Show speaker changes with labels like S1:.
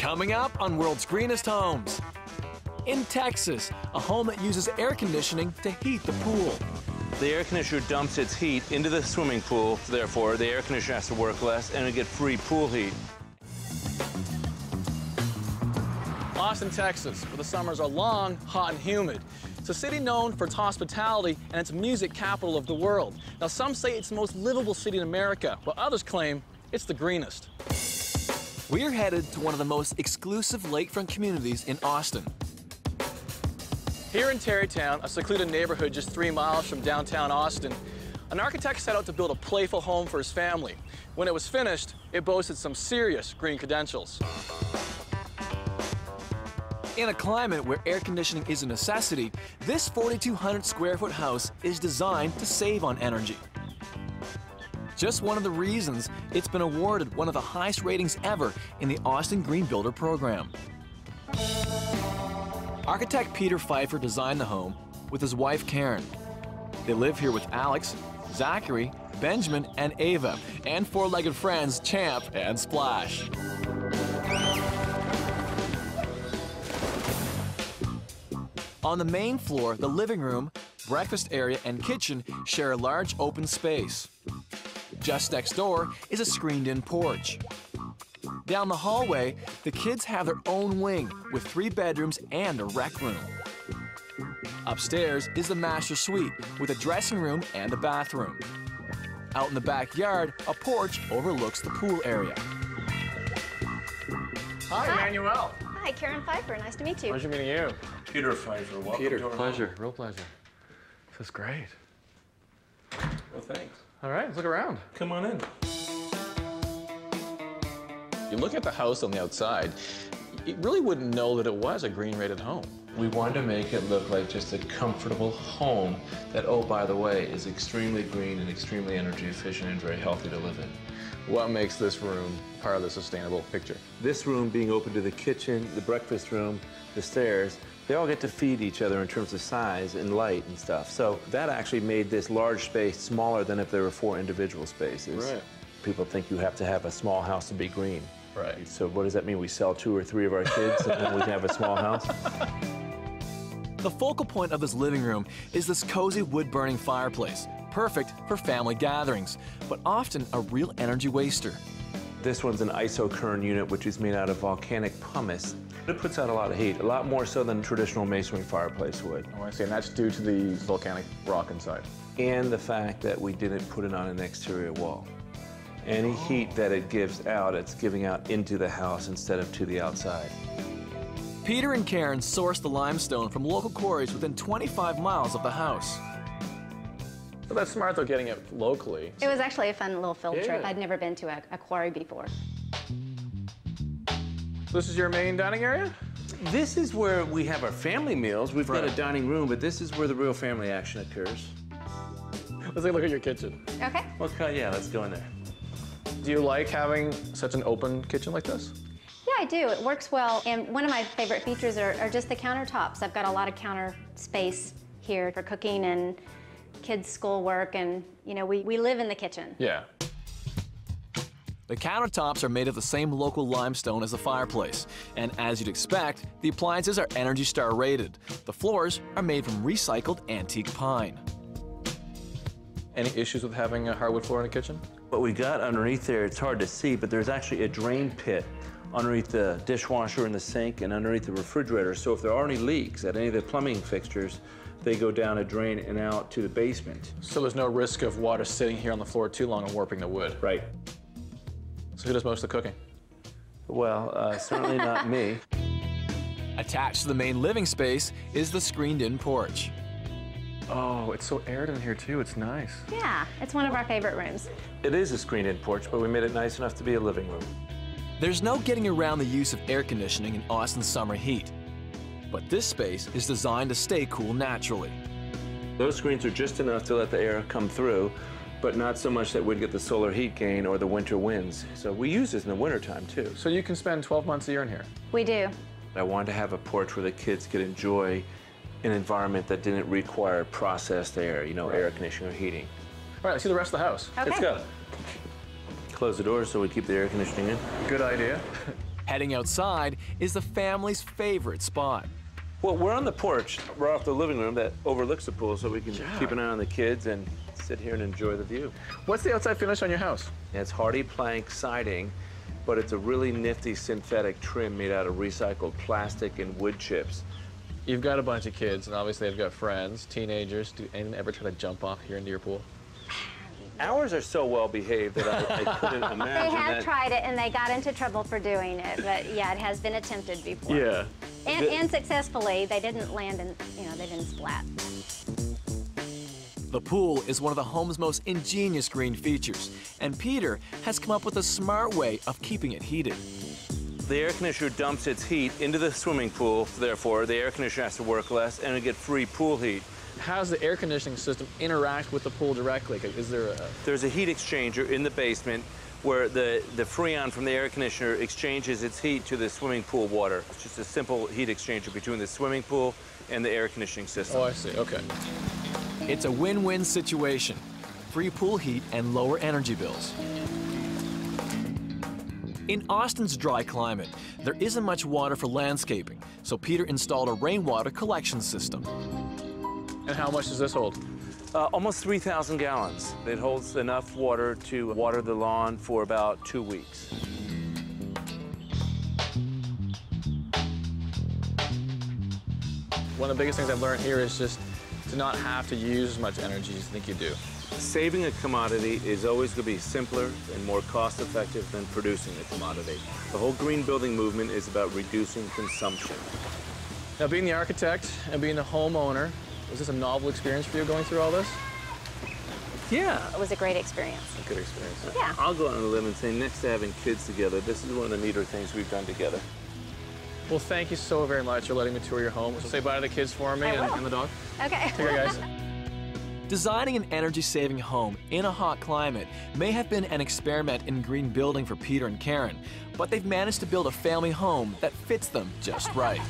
S1: Coming up on World's Greenest Homes. In Texas, a home that uses air conditioning to heat the pool.
S2: The air conditioner dumps its heat into the swimming pool, therefore the air conditioner has to work less and we get free pool heat.
S3: Austin, Texas, where the summers are long, hot, and humid. It's a city known for its hospitality and its music capital of the world. Now, some say it's the most livable city in America, while others claim it's the greenest.
S1: We're headed to one of the most exclusive lakefront communities in Austin.
S3: Here in Tarrytown, a secluded neighborhood just 3 miles from downtown Austin, an architect set out to build a playful home for his family. When it was finished, it boasted some serious green credentials.
S1: In a climate where air conditioning is a necessity, this 4,200 square foot house is designed to save on energy. Just one of the reasons it's been awarded one of the highest ratings ever in the Austin Green Builder program. Architect Peter Pfeiffer designed the home with his wife Karen. They live here with Alex, Zachary, Benjamin, and Ava, and four-legged friends Champ and Splash. On the main floor, the living room, breakfast area, and kitchen share a large open space. Just next door is a screened-in porch. Down the hallway, the kids have their own wing with 3 bedrooms and a rec room. Upstairs is the master suite with a dressing room and a bathroom. Out in the backyard, a porch overlooks the pool area.
S3: Hi, Emmanuel.
S4: Hi, Karen Pfeiffer. Nice to meet you.
S3: Pleasure meeting you.
S2: Peter Pfeiffer, welcome
S3: Peter,
S2: to our
S3: pleasure,
S2: home.
S3: real pleasure. This is great.
S2: Well, thanks.
S3: All right, let's look around.
S2: Come on in.
S3: You look at the house on the outside, you really wouldn't know that it was a green-rated home.
S5: We wanted to make it look like just a comfortable home that, oh, by the way, is extremely green and extremely energy efficient and very healthy to live in.
S3: What makes this room part of the sustainable picture?
S2: This room being open to the kitchen, the breakfast room, the stairs, they all get to feed each other in terms of size and light and stuff. So that actually made this large space smaller than if there were 4 individual spaces.
S3: Right.
S2: People think you have to have a small house to be green.
S3: Right.
S2: So what does that mean? We sell 2 or 3 of our kids and then we can have a small house?
S1: The focal point of this living room is this cozy wood-burning fireplace, perfect for family gatherings, but often a real energy waster.
S2: This one's an isocurn unit, which is made out of volcanic pumice. It puts out a lot of heat, a lot more so than a traditional masonry fireplace would.
S3: Oh, I see, and that's due to the volcanic rock inside.
S2: And the fact that we didn't put it on an exterior wall. Any heat that it gives out, it's giving out into the house instead of to the outside.
S1: Peter and Karen sourced the limestone from local quarries within 25 miles of the house.
S3: Well, that's smart, though, getting it locally.
S4: It was actually a fun little field trip.
S3: Yeah.
S4: I'd never been to a quarry before.
S3: This is your main dining area?
S2: This is where we have our family meals. We've got
S3: Right.
S2: a dining room, but this is where the real family action occurs.
S3: Let's take a look at your kitchen.
S4: Okay.
S2: Okay, yeah, let's go in there.
S3: Do you like having such an open kitchen like this?
S4: Yeah, I do. It works well. And one of my favorite features are just the countertops. I've got a lot of counter space here for cooking and kids' schoolwork, and you know, we live in the kitchen.
S3: Yeah.
S1: The countertops are made of the same local limestone as the fireplace, and as you'd expect, the appliances are Energy Star rated. The floors are made from recycled antique pine.
S3: Any issues with having a hardwood floor in the kitchen?
S2: What we got underneath there, it's hard to see, but there's actually a drain pit underneath the dishwasher and the sink and underneath the refrigerator. So if there are any leaks at any of the plumbing fixtures, they go down a drain and out to the basement.
S3: So there's no risk of water sitting here on the floor too long and warping the wood?
S2: Right.
S3: So who does most of the cooking?
S2: Well, certainly not me.
S1: Attached to the main living space is the screened-in porch.
S3: Oh, it's so aired in here too, it's nice.
S4: Yeah, it's one of our favorite rooms.
S2: It is a screened-in porch, but we made it nice enough to be a living room.
S1: There's no getting around the use of air conditioning in Austin's summer heat. But this space is designed to stay cool naturally.
S2: Those screens are just enough to let the air come through, but not so much that we'd get the solar heat gain or the winter winds. So we use this in the wintertime too.
S3: So you can spend 12 months a year in here?
S4: We do.
S2: I wanted to have a porch where the kids could enjoy an environment that didn't require processed air, you know, air conditioning or heating.
S3: All right, let's see the rest of the house.
S4: Okay.
S2: Let's go. Close the doors so we keep the air conditioning in.
S3: Good idea.
S1: Heading outside is the family's favorite spot.
S2: Well, we're on the porch right off the living room that overlooks the pool, so we can keep an eye on the kids and sit here and enjoy the view.
S3: What's the outside finish on your house?
S2: It's hardy plank siding, but it's a really nifty synthetic trim made out of recycled plastic and wood chips.
S3: You've got a bunch of kids, and obviously they've got friends, teenagers. Do anyone ever try to jump off here into your pool?
S2: Ours are so well behaved that I couldn't imagine
S4: They have
S2: that.
S4: tried it, and they got into trouble for doing it, but yeah, it has been attempted before.
S3: Yeah.
S4: And successfully. They didn't land in, they didn't splat.
S1: The pool is one of the home's most ingenious green features, and Peter has come up with a smart way of keeping it heated.
S2: The air conditioner dumps its heat into the swimming pool, therefore the air conditioner has to work less and we get free pool heat.
S3: How does the air conditioning system interact with the pool directly? Is there a...
S2: There's a heat exchanger in the basement where the Freon from the air conditioner exchanges its heat to the swimming pool water. It's just a simple heat exchanger between the swimming pool and the air conditioning system.
S3: Oh, I see. Okay.
S1: It's a win-win situation. Free pool heat and lower energy bills. In Austin's dry climate, there isn't much water for landscaping, so Peter installed a rainwater collection system.
S3: And how much does this hold?
S2: Almost 3,000 gallons. It holds enough water to water the lawn for about 2 weeks.
S3: One of the biggest things I've learned here is just to not have to use as much energy as you think you do.
S2: Saving a commodity is always going to be simpler and more cost-effective than producing a commodity. The whole green building movement is about reducing consumption.
S3: Now, being the architect and being the homeowner, was this a novel experience for you going through all this?
S2: Yeah.
S4: It was a great experience.
S3: A good experience.
S4: Yeah.
S2: I'll go out on a limb and say next to having kids together, this is one of the neater things we've done together.
S3: Well, thank you so very much for letting me tour your home. So say bye to the kids for me and the dog.
S4: Okay.
S3: Take care, guys.
S1: Designing an energy-saving home in a hot climate may have been an experiment in green building for Peter and Karen, but they've managed to build a family home that fits them just right.